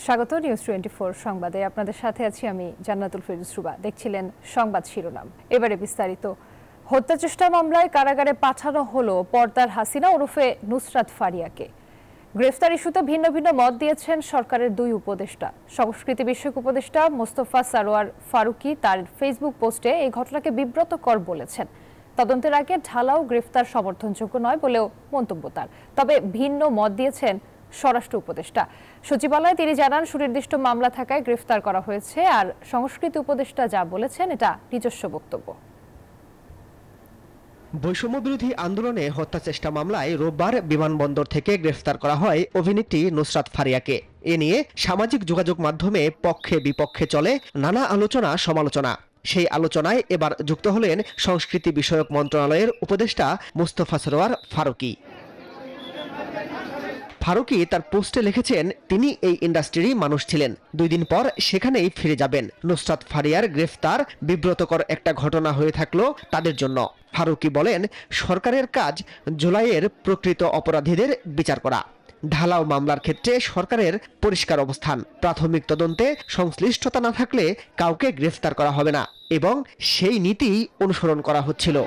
স্বাগত নিউজ 24 সংবাদে আপনাদের সাথে আছি আমি জান্নাতুল ফেরদৌস রুবা। দেখছিলেন সংবাদ শিরোনাম, এবারে বিস্তারিত। হত্যা চেষ্টা মামলায় কারাগারে পাঠানো হলো পর্দার হাসিনা ওরফে নুসরাত ফারিয়াকে। গ্রেফতার ইস্যুতে ভিন্ন ভিন্ন মত দিয়েছেন সরকারের দুই উপদেষ্টা। সংস্কৃতি বিষয়ক উপদেষ্টা মোস্তফা সারোয়ার ফারুকী তার ফেসবুক পোস্টে এই ঘটনাকে বিব্রতকর বলেছেন। তদন্তের আগে ঢালাও গ্রেফতার সমর্থনযোগ্য নয় বলেও মন্তব্য তার। তবে ভিন্ন মত দিয়েছেন স্বরাষ্ট্র উপদেষ্টা। সচিবালয়ে তিনি জানান, সুনির্দিষ্ট মামলা থাকায় গ্রেফতার করা হয়েছে, আর সংস্কৃতি উপদেষ্টা যা বলেছেন এটা নিজস্ব বক্তব্য। বৈষম্য বিরোধী আন্দোলনে হত্যা চেষ্টা মামলায় রোববার বিমানবন্দর থেকে গ্রেফতার করা হয় অভিনেত্রী নুসরাত ফারিয়াকে। এ নিয়ে সামাজিক যোগাযোগ মাধ্যমে পক্ষে বিপক্ষে চলে নানা আলোচনা সমালোচনা। সেই আলোচনায় এবার যুক্ত হলেন সংস্কৃতি বিষয়ক মন্ত্রণালয়ের উপদেষ্টা মোস্তফা সরোয়ার ফারুকী। ফারুকী তার পোস্টে লিখেছেন, তিনি এই ইন্ডাস্ট্রিরই মানুষ ছিলেন, 2 দিন পর সেখানেই ফিরে যাবেন। নুসরাত ফারিয়ার গ্রেফতার বিব্রতকর একটা ঘটনা হয়ে থাকলো তাদের জন্য। ফারুকী বলেন, সরকারের কাজ জুলাইয়ের প্রকৃত অপরাধীদের বিচার করা। ঢালাও মামলার ক্ষেত্রে সরকারের পরিষ্কার অবস্থান, প্রাথমিক তদন্তে সংশ্লিষ্টতা না থাকলে কাউকে গ্রেফতার করা হবে না এবং সেই নীতি অনুসরণ করা হচ্ছিল।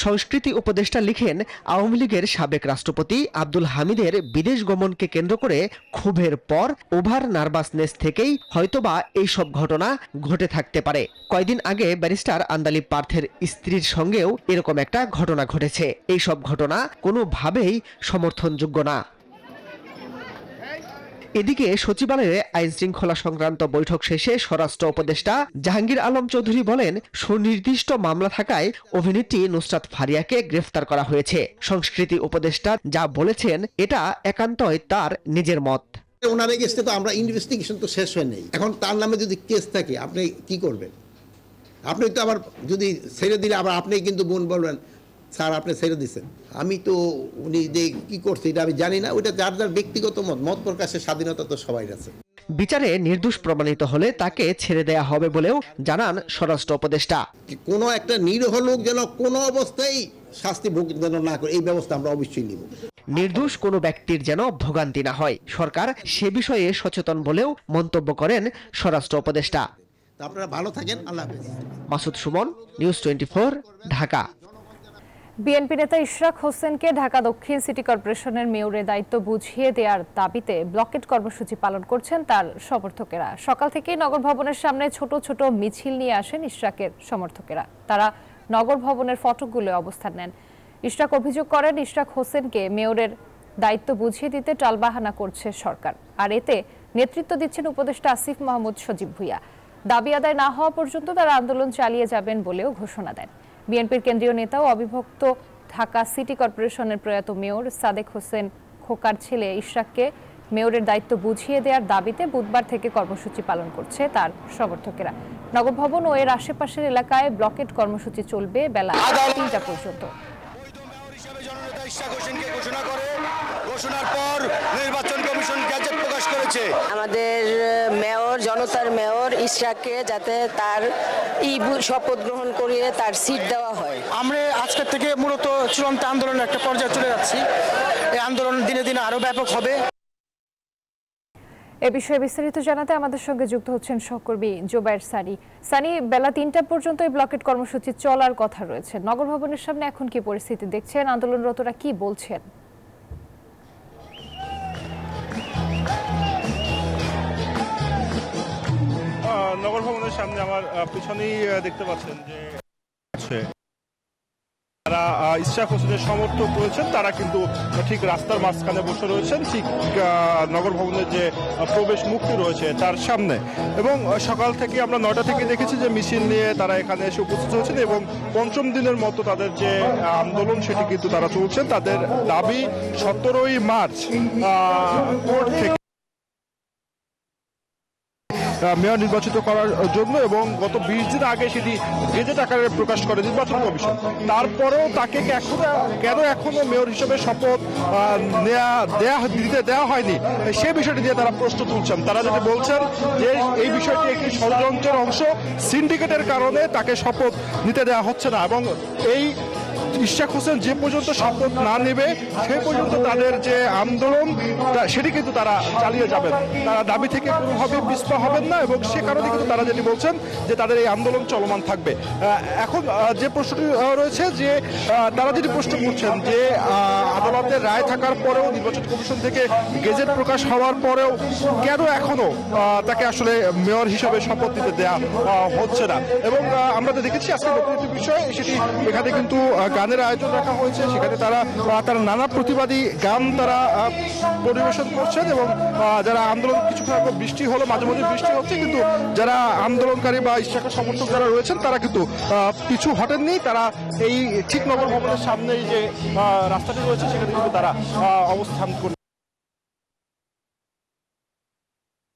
সংস্কৃতি উপদেষ্টা লিখেন, আওয়ামী লীগের সাবেক রাষ্ট্রপতি আব্দুল হামিদের বিদেশ গমনকে কেন্দ্র করে ক্ষোভের পর ওভার নার্ভাসনেস থেকেই হয়তোবা এইসব ঘটনা ঘটে থাকতে পারে। কয়েকদিন আগে ব্যারিস্টার আন্দালিব পার্থের স্ত্রীর সঙ্গেও এরকম একটা ঘটনা ঘটেছে। এইসব ঘটনা কোনোভাবেই সমর্থনযোগ্য না। এদিকে সচিবালয়ে আইন শৃঙ্খলা সংক্রান্ত বৈঠক শেষে স্বরাষ্ট্র উপদেষ্টা জাহাঙ্গীর আলম চৌধুরী বলেন, সুনির্দিষ্ট মামলা থাকায় অভিনেত্রী নুসরাত ফারিয়াকে গ্রেফতার করা হয়েছে। সংস্কৃতি উপদেষ্টা যা বলেছেন এটা একান্তই তার নিজের মত। ওনার এগেইনস্টে তো আমরা ইনভেস্টিগেশন তো শেষ হয় নাই, এখন তার নামে যদি কেস থাকে আপনি কি করবেন? আপনি তো আবার যদি ছেড়ে দিলে আবার আপনি কিন্তু বলবেন স্যার আপনি ছেড়ে দিচ্ছেন। আমি তো উনি যে কি করছে এটা আমি জানি না, ওইটা যার যার ব্যক্তিগত মত প্রকাশের স্বাধীনতা তো সবাই আছে। বিচারে নির্দোষ প্রমাণিত হলে তাকে ছেড়ে দেয়া হবে বলেও জানান স্বরাষ্ট্র উপদেষ্টা। কোনো একটা নিরীহ লোক যেন কোনো অবস্থায় শাস্তি ভোগ যেন না করে, এই ব্যবস্থা আমরা অবশ্যই নিব। নির্দোষ কোনো ব্যক্তির যেন ভোগান্তি না হয়, সরকার সে বিষয়ে সচেতন বলেও মন্তব্য করেন স্বরাষ্ট্র উপদেষ্টা। আপনারা ভালো থাকেন, আল্লাহ হাফেজ। মাসুদ সুমন, নিউজ 24, ঢাকা। বিএনপি নেতা ইশরাক হোসেনকে ঢাকা দক্ষিণ সিটি কর্পোরেশনের মেয়রের দায়িত্ব বুঝিয়ে দেওয়ার দাবিতে ব্লকেট কর্মসূচি পালন করছেন তার সমর্থকেরা। সকাল থেকেই নগর ভবনের সামনে ছোট ছোট মিছিল নিয়ে আসেন ইশরাকের সমর্থকেরা। তারা নগর ভবনের ফটকগুলো অবস্থান নেন। ইশরাক অভিযোগ করেন, ইশরাক হোসেনকে মেয়রের দায়িত্ব বুঝিয়ে দিতে টালবাহানা করছে সরকার, আর এতে নেতৃত্ব দিচ্ছেন উপদেষ্টা আসিফ মাহমুদ সজীব ভুঁইয়া। দাবি আদায় না হওয়া পর্যন্ত তারা আন্দোলন চালিয়ে যাবেন বলেও ঘোষণা দেন। বিএনপির কেন্দ্রীয় নেতা ও অবিভক্ত ঢাকা সিটি কর্পোরেশনের প্রয়াত মেয়র সাদেক হোসেন খোকার ছেলে ইশরাককে মেয়রের দায়িত্ব বুঝিয়ে দেওয়ার দাবিতে বুধবার থেকে কর্মসূচি পালন করছে তার সমর্থকেরা। নগর ভবন ও এর আশেপাশের এলাকায় ব্লকেট কর্মসূচি চলবে বেলা 3টা পর্যন্ত। ঘোষণার পর নির্বাচন কমিশন গ্যাজেট প্রকাশ করেছে। আমাদের মেয়র, জনতার মেয়র ইশরাককে যাতে তার শপথ গ্রহণ করিয়ে তার সিট দেওয়া হয়। আমরা আজকে থেকে মূলত চূড়ান্ত আন্দোলনের একটা পর্যায়ে চলে যাচ্ছি। এই আন্দোলন দিনে দিনে আরো ব্যাপক হবে। এ বিষয়ে বিস্তারিত জানাতে আমাদের সঙ্গে যুক্ত হচ্ছেন সহকর্মী জোবায়ের সানি। সানি, বেলা 3টা পর্যন্ত এই ব্লকেট কর্মসূচি চলার কথা রয়েছে। নগর ভবনের সামনে এখন কি পরিস্থিতি দেখছেন? আন্দোলনরতরা কি বলছেন? নগর ভবনের সামনে আমার পিছনেই দেখতে পাচ্ছেন যে যারা ইশরাক হোসেনের সমর্থক রয়েছেন তারা কিন্তু ঠিক রাস্তার মাঝখানে বসে রয়েছেন, ঠিক নগর ভবনের যে প্রবেশ মুক্তি রয়েছে তার সামনে। এবং সকাল থেকে আমরা 9টা থেকে দেখেছি যে মিছিল নিয়ে তারা এখানে এসে উপস্থিত হয়েছেন এবং 5ম দিনের মতো তাদের যে আন্দোলন সেটি কিন্তু তারা চলছেন। তাদের দাবি 17ই মার্চ কোর্ট থেকে মেয়র নির্বাচিত করার জন্য, এবং গত 20 দিন আগে সেটি গেজেট আকারে প্রকাশ করে নির্বাচন কমিশন। তারপরেও তাকে কেন এখনো মেয়র হিসেবে শপথ দিতে দেওয়া হয়নি, সে বিষয়টি নিয়ে তারা প্রশ্ন তুলছেন। তারা যেটা বলছেন যে এই বিষয়টি একটি ষড়যন্ত্রের অংশ, সিন্ডিকেটের কারণে তাকে শপথ নিতে দেওয়া হচ্ছে না, এবং এই ইশরাক হোসেন যে পর্যন্ত শপথ না নেবে সেই পর্যন্ত তাদের যে আন্দোলন সেটি কিন্তু তারা চালিয়ে যাবেন। তারা দাবি থেকে কোনোভাবে পিছপা হবেন না এবং সে কারণে কিন্তু তারা যেটি বলছেন যে তাদের এই আন্দোলন চলমান থাকবে। এখন যে প্রশ্নটি রয়েছে যে তারা যেটি প্রশ্ন করছেন যে আদালতের রায় থাকার পরেও নির্বাচন কমিশন থেকে গেজেট প্রকাশ হওয়ার পরেও কেন এখনো তাকে আসলে মেয়র হিসাবে শপথ নিতে দেওয়া হচ্ছে না। এবং আমরা তো দেখেছি আজকে নতুন একটি বিষয়, সেটি এখানে কিন্তু গানের আয়োজন রাখা হয়েছে, সেখানে তারা নানা প্রতিবাদী গান তারা পরিবেশন করছেন এবং যারা আন্দোলন কিছুক্ষণ আগে বৃষ্টি হলো, মাঝে মাঝে বৃষ্টি হচ্ছে, কিন্তু যারা আন্দোলনকারী বা ইশরাকের সমর্থক যারা রয়েছেন তারা কিন্তু পিছু হটেননি। তারা এই ঠিক নগর ভবনের সামনেই যে রাস্তাটি রয়েছে সেখানে কিন্তু তারা অবস্থান করে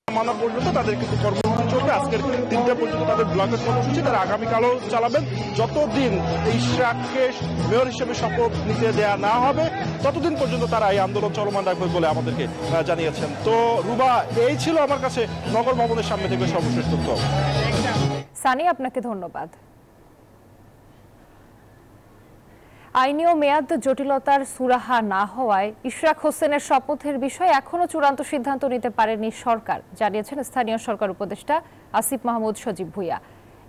মানা পর্যন্ত তাদের কিন্তু কর্মসূচি চলবে। আজকের 3টা পর্যন্ত তাদের ব্লকের কর্মসূচি তারা আগামীকালও চালাবেন। যতদিন ইশরাককে মেয়র হিসেবে শপথ নিতে দেয়া না হবে ততদিন পর্যন্ত তারা এই আন্দোলন চলমান রাখবে বলে আমাদেরকে জানিয়েছেন। তো রুবা, এই ছিল আমার কাছে নগর ভবনের সামনে থেকে সর্বশেষ তথ্য। সানি, আপনাকে ধন্যবাদ। আইনি ও মেয়াদ জটিলতার সুরাহা না হওয়ায় ইশরাক হোসেনের শপথের বিষয়ে এখনো চূড়ান্ত সিদ্ধান্ত নিতে পারেনি সরকার, জানিয়েছেন স্থানীয় সরকার উপদেষ্টা আসিফ মাহমুদ সজীব ভুঁইয়া।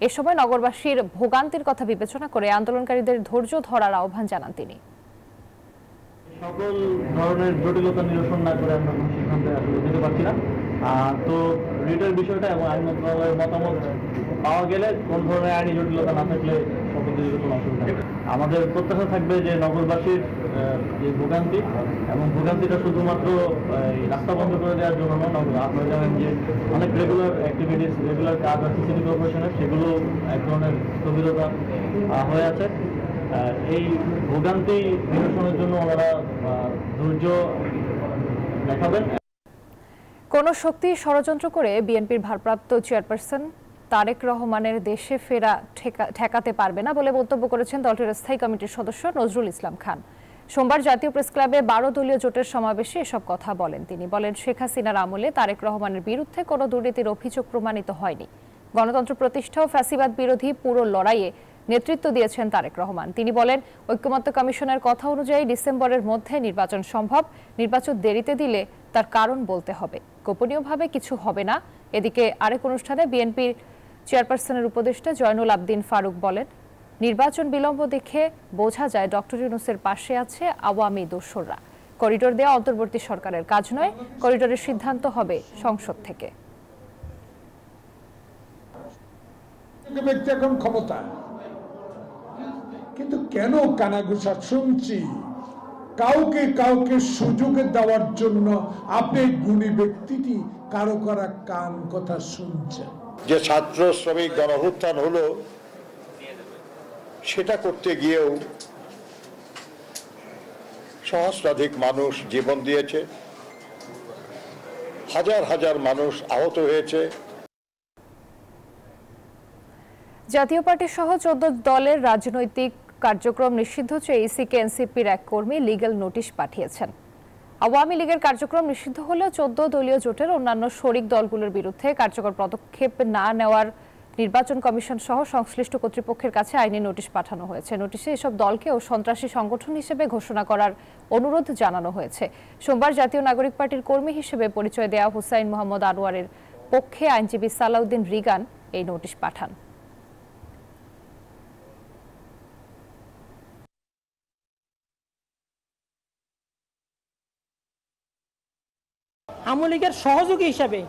এ সময় নগরবাসীর ভোগান্তির কথা বিবেচনা করে আন্দোলনকারীদের ধৈর্য ধরার আহ্বান জানান তিনি। সকল ধরনের জটিলতা নিরসন না করে আমরা কোনো সিদ্ধান্তে আসলে যেতে পারছি না। তো রিটের বিষয়টা এবং আইন মন্ত্রণালয়ের মতামত পাওয়া গেলে কোন ধরনের আইনি জটিলতা না থাকলে শপথ দিতে কোনো অসুবিধা নেই। আমাদের প্রত্যাশা থাকবে যে নগরবাসীর যে ভোগান্তি এবং ভোগান্তিটা শুধুমাত্র রাস্তা বন্ধ করে দেওয়ার জন্য নয়। আপনারা জানেন যে অনেক রেগুলার অ্যাক্টিভিটিস, রেগুলার কাজ আছে সিটি কর্পোরেশনের, সেগুলো এক ধরনের স্থবিরতা হয়ে আছে। এই ভোগান্তি নিরসনের জন্য ওনারা ধৈর্য দেখাবেন। কোন শক্তি ষড়যন্ত্র করে বিএনপির ভারপ্রাপ্ত চেয়ারপারসন তারেক রহমানের দেশে ফেরা ঠেকাতে পারবে না বলে মন্তব্য করেছেন দলটির স্থায়ী কমিটির সদস্য নজরুল ইসলাম খান। সোমবার জাতীয় প্রেস ক্লাবে 12 দলীয় জোটের সমাবেশে এসব কথা বলেন তিনি। বলেন, শেখ হাসিনার আমলে তারেক রহমানের বিরুদ্ধে কোনো দুর্নীতির অভিযোগ প্রমাণিত হয়নি। গণতন্ত্র প্রতিষ্ঠা ও ফ্যাসিবাদ বিরোধী পুরো লড়াইয়ে নেতৃত্ব দিয়েছেন তারেক রহমান। তিনি বলেন, ঐক্যমত্য কমিশনের কথা অনুযায়ী ডিসেম্বরের মধ্যে নির্বাচন সম্ভব। নির্বাচন দেরিতে দিলে তার কারণ বলতে হবে, গোপনীয়ভাবে কিছু হবে না। এদিকে আরেক অনুষ্ঠানে বিএনপির চেয়ারপারসনের উপদেষ্টা জয়নুল আবদিন ফারুক বলেন, নির্বাচন বিলম্ব দেখে বোঝা যায় ডক্টর ইউনূসের পাশে আছে আওয়ামী দোসররা। করিডোর দেওয়া অন্তর্বর্তী সরকারের কাজ নয়, করিডোরের সিদ্ধান্ত হবে সংসদ থেকে। এখন ক্ষমতা, কিন্তু কেন কানাঘুষা শুনছি কাউকে কাউকে সুযোগ দেওয়ার জন্য? আপনি গুণী ব্যক্তিটি কারো কারা কান কথা শুনছেন। যে ছাত্র শ্রমিক গণঅভ্যুত্থান হলো, সেটা করতে গিয়েও সহস্রাধিক মানুষ জীবন দিয়েছে, হাজার হাজার মানুষ আহত হয়েছে। জাতীয় পার্টি সহ 14 দলের রাজনৈতিক কার্যক্রম নিষিদ্ধ চেয়ে ইসিকে এনসিপির এক কর্মী লিগ্যাল নোটিশ পাঠিয়েছেন। আওয়ামী লীগের কার্যক্রম নিষিদ্ধ হলেও 14 দলীয় জোটের অন্যান্য শরিক দলগুলোর বিরুদ্ধে কার্যকর পদক্ষেপ না নেওয়ার নির্বাচন কমিশন সহ সংশ্লিষ্ট কর্তৃপক্ষের কাছে আইনি নোটিশ পাঠানো হয়েছে। নোটিশে এসব দলকেও সন্ত্রাসী সংগঠন হিসেবে ঘোষণা করার অনুরোধ জানানো হয়েছে। সোমবার জাতীয় নাগরিক পার্টির কর্মী হিসেবে পরিচয় দেওয়া হুসাইন মোহাম্মদ আনোয়ারের পক্ষে আইনজীবী সালাউদ্দিন রিগান এই নোটিশ পাঠান। আওয়ামী লীগের সহযোগী হিসেবে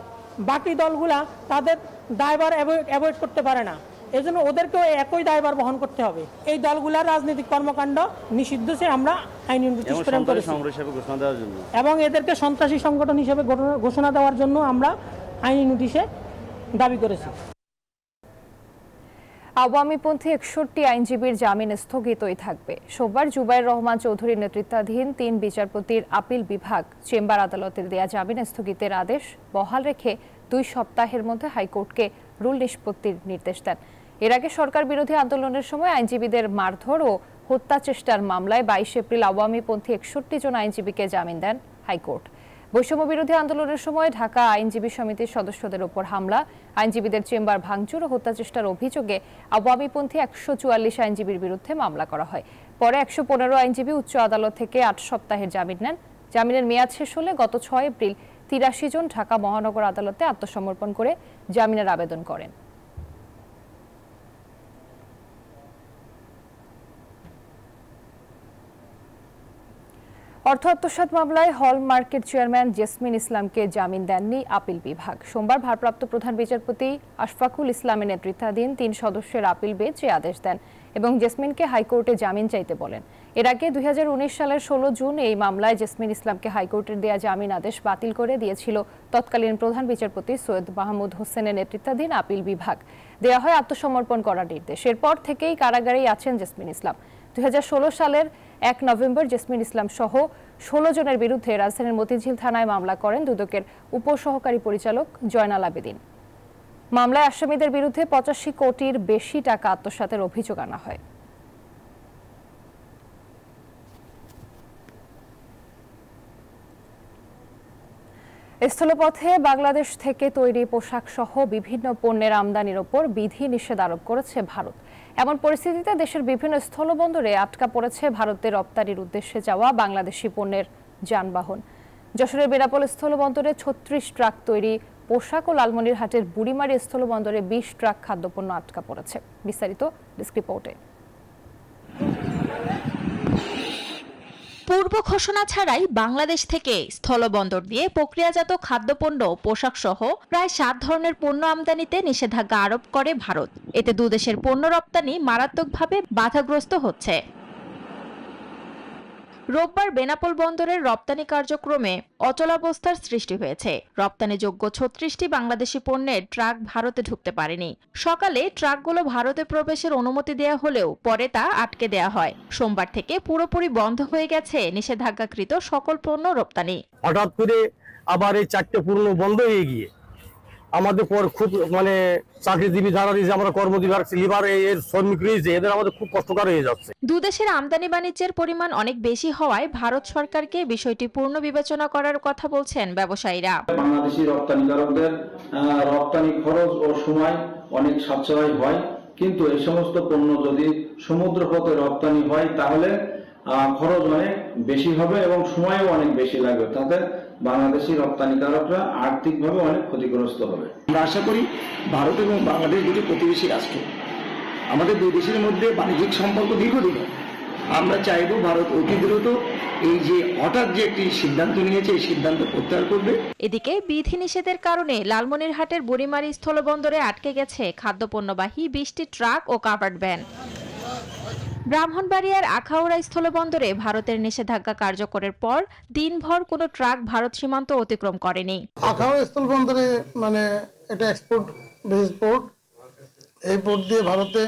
বাকি দলগুলা তাদের দায়ভার অ্যাভয়েড করতে পারে না, এজন্য ওদেরকেও একই দায়ভার বহন করতে হবে। এই দলগুলার রাজনৈতিক কর্মকাণ্ড নিষিদ্ধ চেয়ে আমরা আইনি নোটিশ প্রেরণ করেছি এবং এদেরকে সন্ত্রাসী সংগঠন হিসেবে ঘোষণা দেওয়ার জন্য আমরা আইনি নোটিশে দাবি করেছি। আওয়ামীপন্থী 61 আইনজীবীর জামিন স্থগিতই থাকবে। সোমবার জুবাইর রহমান চৌধুরীর নেতৃত্বাধীন 3 বিচারপতির আপিল বিভাগ চেম্বার আদালতের দেয়া জামিন স্থগিতের আদেশ বহাল রেখে 2 সপ্তাহের মধ্যে হাইকোর্টকে রুল নিষ্পত্তির নির্দেশ দেন। এর আগে সরকার বিরোধী আন্দোলনের সময় আইনজীবীদের মারধর ও হত্যা চেষ্টার মামলায় 22 এপ্রিল আওয়ামীপন্থী 61 জন আইনজীবীকে জামিন দেন হাইকোর্ট। বৈষম্য বিরোধী আন্দোলনের সময় ঢাকা আইনজীবী সমিতির সদস্যদের উপর হামলা, আইনজীবীদের চেম্বার ভাঙচুর ও হত্যা চেষ্টার অভিযোগে আওয়ামীপন্থী 144 আইনজীবীর বিরুদ্ধে মামলা করা হয়। পরে 115 আইনজীবী উচ্চ আদালত থেকে 8 সপ্তাহের জামিন নেন। জামিনের মেয়াদ শেষ হলে গত 6 এপ্রিল 83 জন ঢাকা মহানগর আদালতে আত্মসমর্পণ করে জামিনের আবেদন করেন। অর্থ আত্মসাৎ মামলায় হলমার্কের চেয়ারম্যান জেসমিন ইসলামকে জামিন দেননি আপিল বিভাগ। সোমবার ভারপ্রাপ্ত প্রধান বিচারপতি আশফাকুল ইসলামের নেতৃত্বাধীন 3 সদস্যের আপিল বেঞ্চ এই আদেশ দেন এবং জেসমিনকে হাইকোর্টে জামিন চাইতে বলেন। এর আগে 2019 সালের 16 জুন এই মামলায় জেসমিন ইসলামকে হাইকোর্টের দেয়া জামিন আদেশ বাতিল করে দিয়েছিল তৎকালীন প্রধান বিচারপতি সৈয়দ মাহমুদ হোসেনের নেতৃত্বাধীন আপিল বিভাগ। দেয়া হয় আত্মসমর্পণ করার নির্দেশ। এরপর থেকেই কারাগারেই আছেন জেসমিন ইসলাম। 2016 সালের 1 নভেম্বর জেসমিন ইসলাম সহ 16 জনের বিরুদ্ধে রাজধানীর মতিঝিল থানায় মামলা করেন দুদকের উপসহকারী পরিচালক জয়নাল আবেদিন। মামলায় আসামিদের বিরুদ্ধে 85 কোটির বেশি টাকা আত্মসাতের অভিযোগ আনা হয়। স্থলপথে বাংলাদেশ থেকে তৈরি পোশাক সহ বিভিন্ন পণ্যের আমদানির ওপর বিধি নিষেধ আরোপ করেছে ভারত। এমন পরিস্থিতিতে দেশের বিভিন্ন স্থলবন্দরে আটকা পড়েছে ভারতের রপ্তানির উদ্দেশ্যে যাওয়া বাংলাদেশি পণ্যের যানবাহন। যশোরের বেনাপোল স্থলবন্দরে 36 ট্রাক তৈরি পোশাক ও লালমনিরহাটের বুড়িমারি স্থলবন্দরে 20 ট্রাক খাদ্যপণ্য আটকা পড়েছে। বিস্তারিত ডেস্ক রিপোর্টে। পূর্ব ঘোষণা ছাড়াই বাংলাদেশ থেকে স্থলবন্দর দিয়ে প্রক্রিয়াজাত খাদ্যপণ্য পোশাক সহ প্রায় 7 ধরনের পণ্য আমদানিতে নিষেধাজ্ঞা আরোপ করে ভারত। এতে দুদেশের পণ্য রপ্তানি মারাত্মকভাবে বাধাগ্রস্ত হচ্ছে। রোববার বেনাপোল বন্দরের রপ্তানি কার্যক্রমে অচলাবস্থার সৃষ্টি হয়েছে। রপ্তানিযোগ্য 36টি বাংলাদেশি পণ্যের ট্রাক ভারতে ঢুকতে পারেনি। সকালে ট্রাকগুলো ভারতে প্রবেশের অনুমতি দেয়া হলেও পরে তা আটকে দেয়া হয়। সোমবার থেকে পুরোপুরি বন্ধ হয়ে গেছে নিষেধাজ্ঞাকৃত সকল পণ্য রপ্তানি। হঠাৎ করে আবার এই 4টে পণ্য বন্ধ হয়ে গিয়ে আমাদের পর খুব চাকরিজীবী যারা রয়েছে, আমরা কর্মজীবী লিভার এর শ্রমিক রয়েছে, এদের আমাদের খুব কষ্টকর হয়ে যাচ্ছে। দুদেশের আমদানি বাণিজ্যের পরিমাণ অনেক বেশি হওয়ায় ভারত সরকারকে বিষয়টি পূর্ণ বিবেচনা করার কথা বলছেন ব্যবসায়ীরা। বাংলাদেশি রপ্তানিকারকদের রপ্তানি খরচ ও সময় অনেক সাশ্রয় হয়, কিন্তু এই সমস্ত পণ্য যদি সমুদ্রপথে রপ্তানি হয় তাহলে খরচ অনেক বেশি হবে এবং সময়ও অনেক বেশি লাগবে। তাতে বাংলাদেশি রপ্তানিকারকরা আর্থিকভাবে অনেক ক্ষতিগ্রস্ত হবে। আমরা আশা করি ভারত এবং বাংলাদেশ দুটি প্রতিবেশী রাষ্ট্র, আমাদের দুই দেশের মধ্যে বাণিজ্যিক সম্পর্ক দীর্ঘদিন। আমরা চাইব ভারত অতি দ্রুত এই যে হঠাৎ যে একটি সিদ্ধান্ত নিয়েছে এই সিদ্ধান্ত প্রত্যাহার করবে। এদিকে বিধি নিষেধের কারণে লালমনিরহাটের বুড়িমারি স্থলবন্দরে আটকে গেছে খাদ্যপণ্যবাহী 20টি ট্রাক ও কাভার্ড ভ্যান। ব্রাহ্মণবাড়িয়ার আখাউড়া স্থলবন্দরে ভারতের নিষেধাজ্ঞা কার্যকরের পর দিনভর কোনো ট্রাক ভারত সীমান্ত অতিক্রম করেনি। আখাউড়া স্থলবন্দরে এটা এক্সপোর্ট বেস পোর্ট, এই পোর্ট দিয়ে ভারতে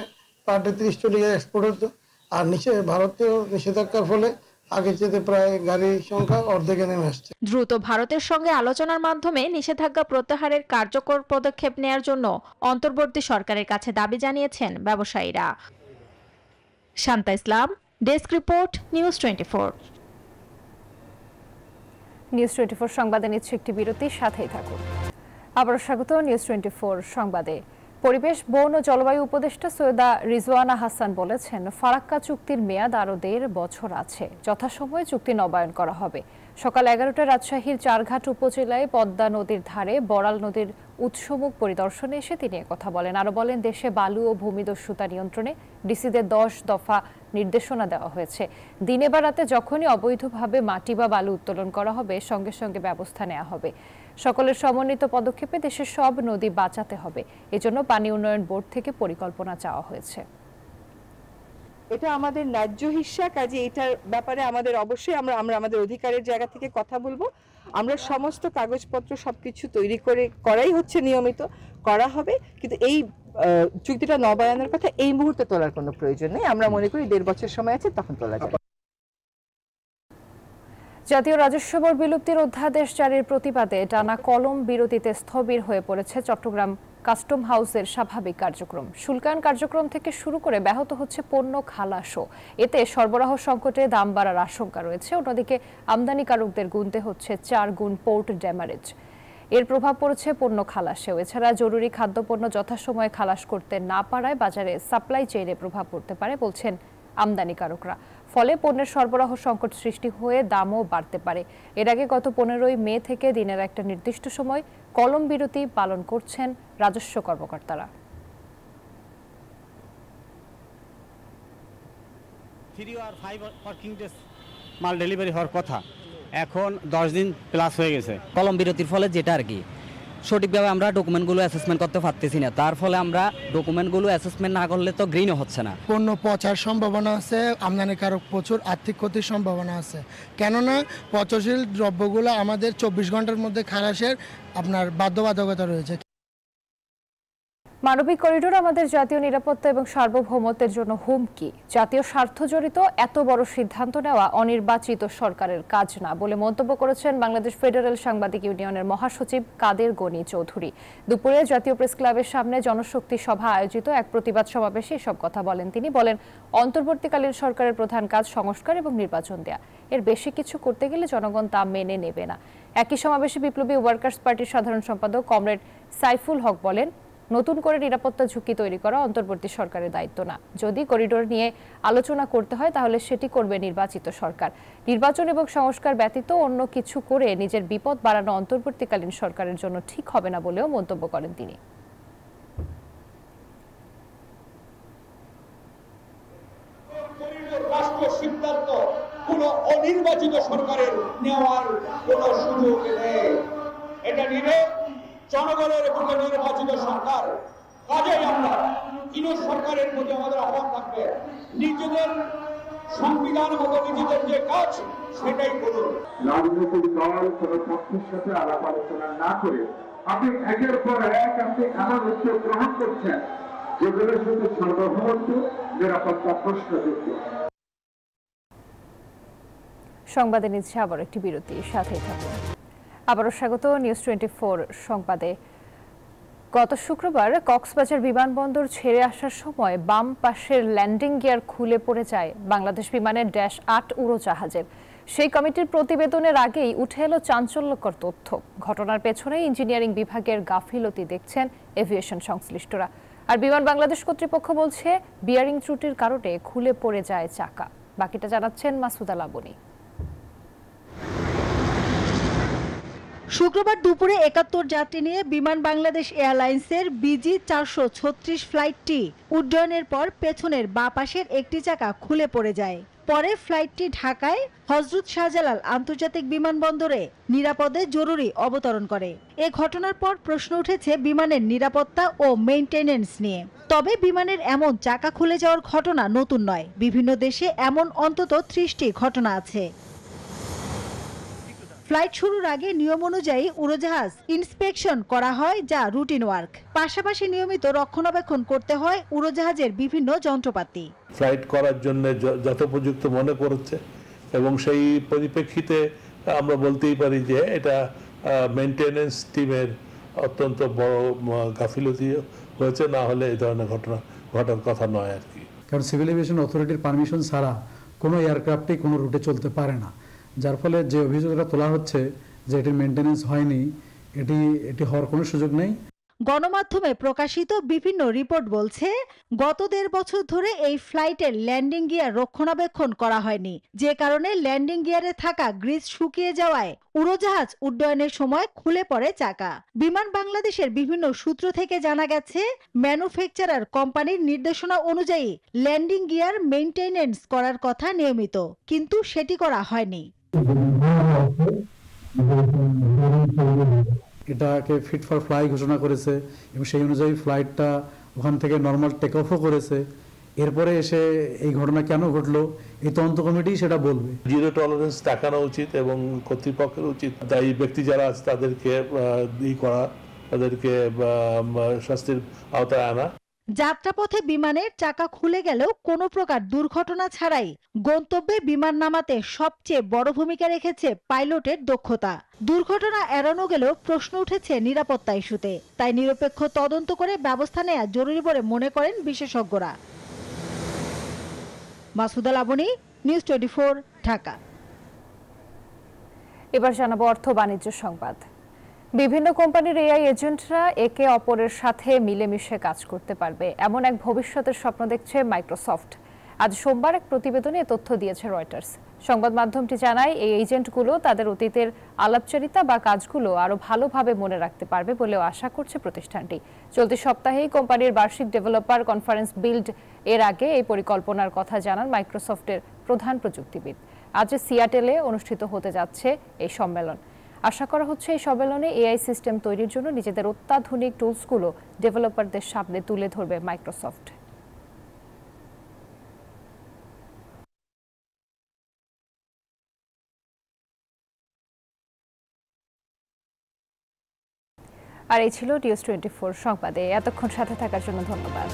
পার ডে 30 টাকা এক্সপোর্ট হতো। আর ভারতীয় নিষেধাজ্ঞার ফলে আগে যেতে প্রায় গাড়ির সংখ্যা অর্ধেকে নেমে আসছে। দ্রুত ভারতের সঙ্গে আলোচনার মাধ্যমে নিষেধাজ্ঞা প্রত্যাহারের কার্যকর পদক্ষেপ নেয়ার জন্য অন্তর্বর্তী সরকারের কাছে দাবি জানিয়েছেন ব্যবসায়ীরা। শান্তা ইসলাম, ডেস্ক রিপোর্ট, নিউজ 24। নিউজ 24 সংবাদে নিচ্ছে একটি বিরতি, সাথেই থাকুন। আবারও স্বাগত নিউজ 24 সংবাদে। পরিবেশ, বন ও জলবায়ু উপদেষ্টা সৈয়দা রিজওয়ানা হাসান বলেছেন, ফারাক্কা চুক্তির মেয়াদ আরও 1.5 বছর আছে, যথাসময়ে চুক্তি নবায়ন করা হবে। সকাল 11টায় রাজশাহীর চারঘাট উপজেলায় পদ্মা নদীর ধারে বড়াল নদীর উৎসমুখ পরিদর্শনে এসে তিনি কথা বলেন। আরও বলেন, দেশে বালু ও ভূমিদস্যুতা নিয়ন্ত্রণে ডিসিদের 10 দফা নির্দেশনা দেওয়া হয়েছে। দিনে বা রাতে যখনই অবৈধভাবে মাটি বা বালু উত্তোলন করা হবে সঙ্গে সঙ্গে ব্যবস্থা নেওয়া হবে। সকলের সমন্বিত পদক্ষেপে দেশের সব নদী বাঁচাতে হবে। এজন্য পানি উন্নয়ন বোর্ড থেকে পরিকল্পনা চাওয়া হয়েছে। এটা আমাদের ন্যায্য হিস্সা, কাজে এটার ব্যাপারে আমাদের অবশ্যই আমরা আমাদের অধিকারের জায়গা থেকে কথা বলবো। আমরা সমস্ত কাগজপত্র সবকিছু তৈরি করাই হচ্ছে, নিয়মিত করা হবে, কিন্তু এই চুক্তিটা নবায়নের কথা এই মুহূর্তে তোলার কোনো প্রয়োজন নেই। আমরা মনে করি 1.5 বছর সময় আছে, তখন তোলা যাবে। জাতীয় রাজস্ব বোর্ড বিলুপ্তির অধ্যাদেশ জারির প্রতিবাদে টানা কলম বিরতিতে স্থবির হয়ে পড়েছে চট্টগ্রাম কাস্টম হাউসের স্বাভাবিক কার্যক্রম। শুল্কায়ন কার্যক্রম থেকে শুরু করে ব্যাহত হচ্ছে পণ্য খালাসও। এতে সরবরাহ সংকটে দাম বাড়ার আশঙ্কা রয়েছে। অন্যদিকে আমদানিকারকদের গুনতে হচ্ছে 4 গুণ পোর্ট ড্যামারেজ। এর প্রভাব পড়েছে পণ্য খালাসেও। এছাড়া জরুরি খাদ্যপণ্য যথাসময়ে খালাস করতে না পারায় বাজারে সাপ্লাই চেইনে প্রভাব পড়তে পারে বলছেন আমদানিকারকরা। ফলে পণ্যের সরবরাহ সংকট সৃষ্টি হয়ে দামও বাড়তে পারে। এর আগে গত 15 মে থেকে দিনের একটা নির্দিষ্ট সময় কলম বিরতি পালন করছেন রাজস্ব কর্মকর্তারা। 3 আর 5 ওয়ার্কিং ডেজ মাল ডেলিভারি হওয়ার কথা, এখন 10 দিন প্লাস হয়ে গেছে। কলম বিরতির ফলে যেটা আর কি সঠিকভাবে আমরা ডকুমেন্টগুলো অ্যাসেসমেন্ট করতে পারতেছি না, তার ফলে আমরা ডকুমেন্টগুলো অ্যাসেসমেন্ট না করলে তো গ্রিনও হচ্ছে না। পণ্য পচার সম্ভাবনা আছে, আমদানিকারক প্রচুর আর্থিক ক্ষতির সম্ভাবনা আছে, কেননা পচনশীল দ্রব্যগুলো আমাদের 24 ঘন্টার মধ্যে খালাসের আপনার বাধ্যবাধকতা রয়েছে। মানবিক করিডোর আমাদের জাতীয় নিরাপত্তা এবং সার্বভৌমত্বের জন্য হুমকি। জাতীয় স্বার্থ জড়িত এত বড় সিদ্ধান্ত নেওয়া অনির্বাচিত সরকারের কাজ না বলে মন্তব্য করেছেন বাংলাদেশ ফেডারেল সাংবাদিক ইউনিয়নের মহাসচিব কাদের গনি চৌধুরী। দুপুরে জাতীয় প্রেস ক্লাবের সামনে জনশক্তি সভা আয়োজিত এক প্রতিবাদ সমাবেশে এসব কথা বলেন তিনি। বলেন, অন্তর্বর্তীকালীন সরকারের প্রধান কাজ সংস্কার এবং নির্বাচন দেয়া, এর বেশি কিছু করতে গেলে জনগণ তা মেনে নেবে না। একই সমাবেশে বিপ্লবী ওয়ার্কার্স পার্টির সাধারণ সম্পাদক কমরেড সাইফুল হক বলেন, নতুন করে নিরাপত্তা ঝুঁকি তৈরি করা অন্তর্বর্তী সরকারের দায়িত্ব না। যদি করিডোর নিয়ে আলোচনা করতে হয় তাহলে সেটি করবে নির্বাচিত সরকার। নির্বাচন এবং সংস্কার ব্যতীত অন্য কিছু করে নিজের বিপদ বাড়ানো অন্তর্বর্তীকালীন সরকারের জন্য ঠিক হবে না বলেও মন্তব্য করেন তিনি। রাষ্ট্র সিদ্ধান্ত কোনো অনির্বাচিত সরকারের নেওয়ার কোনো সুযোগ নেই। এটা নিবে জনগণের ভোটে নির্বাচিত সরকার। কাজেই আমরা ইউনিট সরকারের প্রতি আমাদের আহ্বান থাকবে, নিজেদের সংবিধান মতো নিজেদের যে কাজ সেটাই করুন। রাজনৈতিক দল কোনো পক্ষের সাথে আলাপ আলোচনা না করে আপনি একের পর এক আপনি এমন উদ্যোগ গ্রহণ করছেন যেগুলো শুধু সার্বভৌমত্ব নিরাপত্তা প্রশ্নযুক্ত। সংবাদে নিচ্ছে আবার একটি বিরতি, সাথেই থাকুন। আবারও স্বাগত নিউজ 24 সংবাদে। গত শুক্রবার কক্সবাজার বিমানবন্দর ছেড়ে আসার সময় বাম পাশের ল্যান্ডিং গিয়ার খুলে পড়ে যায় বাংলাদেশ বিমানের -8 উড়োজাহাজের। সেই কমিটির প্রতিবেদনের আগেই উঠে এলো চাঞ্চল্যকর তথ্য। ঘটনার পেছনে ইঞ্জিনিয়ারিং বিভাগের গাফিলতি দেখছেন এভিয়েশন সংশ্লিষ্টরা। আর বিমান বাংলাদেশ কর্তৃপক্ষ বলছে বিয়ারিং ত্রুটির কারণে খুলে পড়ে যায় চাকা। বাকিটা জানাচ্ছেন মাসুদা লাবনী। শুক্রবার দুপুরে 71 যাত্রী নিয়ে বিমান বাংলাদেশ এয়ারলাইন্সের BG 436 ফ্লাইটটি উড্ডয়নের পর পেছনের বাঁ পাশের একটি চাকা খুলে পড়ে যায়। পরে ফ্লাইটটি ঢাকায় হযরত শাহজালাল আন্তর্জাতিক বিমানবন্দরে নিরাপদে জরুরি অবতরণ করে। এ ঘটনার পর প্রশ্ন উঠেছে বিমানের নিরাপত্তা ও মেইনটেনেন্স নিয়ে। তবে বিমানের এমন চাকা খুলে যাওয়ার ঘটনা নতুন নয়, বিভিন্ন দেশে এমন অন্তত 30টি ঘটনা আছে। ফ্লাইট শুরুর আগে নিয়ম অনুযায়ী উড়োজাহাজ ইন্সপেকশন করা হয়, যা রুটিন ওয়ার্ক। পাশাপাশি নিয়মিত রক্ষণাবেক্ষণ করতে হয় উড়োজাহাজের বিভিন্ন যন্ত্রপাতি। ফ্লাইট করার জন্য যথোপযুক্ত মনে করছে এবং সেই পরিপ্রেক্ষিতে আমরা বলতেই পারি যে এটা মেইনটেনেন্স টিমের অত্যন্ত বড় গাফিলতি হয়েছে, না হলে এই ধরনের ঘটনা ঘটার কথা নয় আর কি। কারণ সিভিল এভিয়েশন অথরিটির পারমিশন ছাড়া কোনো এয়ারক্রাফটই কোনো রুটে চলতে পারে না, যার ফলে যে অভিযোগটা তোলা হচ্ছে যে এটির মেইনটেনেন্স হয়নি, এটি হওয়ার কোনো সুযোগ নেই। গণমাধ্যমে প্রকাশিত বিভিন্ন রিপোর্ট বলছে গত 1.5 বছর ধরে এই ফ্লাইটের ল্যান্ডিং গিয়ার রক্ষণাবেক্ষণ করা হয়নি, যে কারণে ল্যান্ডিং গিয়ারে থাকা গ্রিস শুকিয়ে যাওয়ায় উড়োজাহাজ উড্ডয়নের সময় খুলে পড়ে চাকা। বিমান বাংলাদেশের বিভিন্ন সূত্র থেকে জানা গেছে ম্যানুফ্যাকচারার কোম্পানির নির্দেশনা অনুযায়ী ল্যান্ডিং গিয়ার মেইনটেনেন্স করার কথা নিয়মিত, কিন্তু সেটি করা হয়নি। এটাকে ফিট ফর ফ্লাই ঘোষণা করেছে এবং সেই অনুযায়ী ফ্লাইটটা ওখান থেকে নর্মাল টেক অফও করেছে। এরপরে এসে এই ঘটনা কেন ঘটলো এই তদন্ত কমিটি সেটা বলবে। জিরো টলারেন্স দেখানো উচিত এবং কর্তৃপক্ষের উচিত দায়ী ব্যক্তি যারা আছে তাদেরকে তাদেরকে শাস্তির আওতায় আনা। যাত্রাপথে বিমানের চাকা খুলে গেলেও কোনো প্রকার দুর্ঘটনা ছাড়াই গন্তব্যে বিমান নামাতে সবচেয়ে বড় ভূমিকা রেখেছে পাইলটের দক্ষতা। দুর্ঘটনা এড়ানো গেলেও প্রশ্ন উঠেছে নিরাপত্তা ইস্যুতে, তাই নিরপেক্ষ তদন্ত করে ব্যবস্থা নেওয়া জরুরি বলে মনে করেন বিশেষজ্ঞরা। মাসুদা লাবনী, নিউজ 24, ঢাকা। এবার জানাবো অর্থ বাণিজ্য সংবাদ। বিভিন্ন কোম্পানির এআই এজেন্টরা একে অপরের সাথে মিলেমিশে কাজ করতে পারবে এমন এক ভবিষ্যতের স্বপ্ন দেখছে মাইক্রোসফট। আজ সোমবার এক প্রতিবেদনে এ তথ্য দিয়েছে রয়টার্স। সংবাদ মাধ্যমটি জানায়, এই এজেন্টগুলো তাদের অতীতের আলাপচারিতা বা কাজগুলো আরও ভালোভাবে মনে রাখতে পারবে বলেও আশা করছে প্রতিষ্ঠানটি। চলতি সপ্তাহেই কোম্পানির বার্ষিক ডেভেলপার কনফারেন্স বিল্ড এর আগে এই পরিকল্পনার কথা জানান মাইক্রোসফটের প্রধান প্রযুক্তিবিদ। আজ সিয়াটেলে অনুষ্ঠিত হতে যাচ্ছে এই সম্মেলন। আশা করা হচ্ছে এই সম্মেলনে এআই সিস্টেম তৈরির জন্য নিজেদের অত্যাধুনিক টুলসগুলো ডেভেলপারদের সামনে তুলে ধরবে মাইক্রোসফট। আর এই ছিল নিউজ 24 সংবাদে। এতক্ষণ সাথে থাকার জন্য ধন্যবাদ।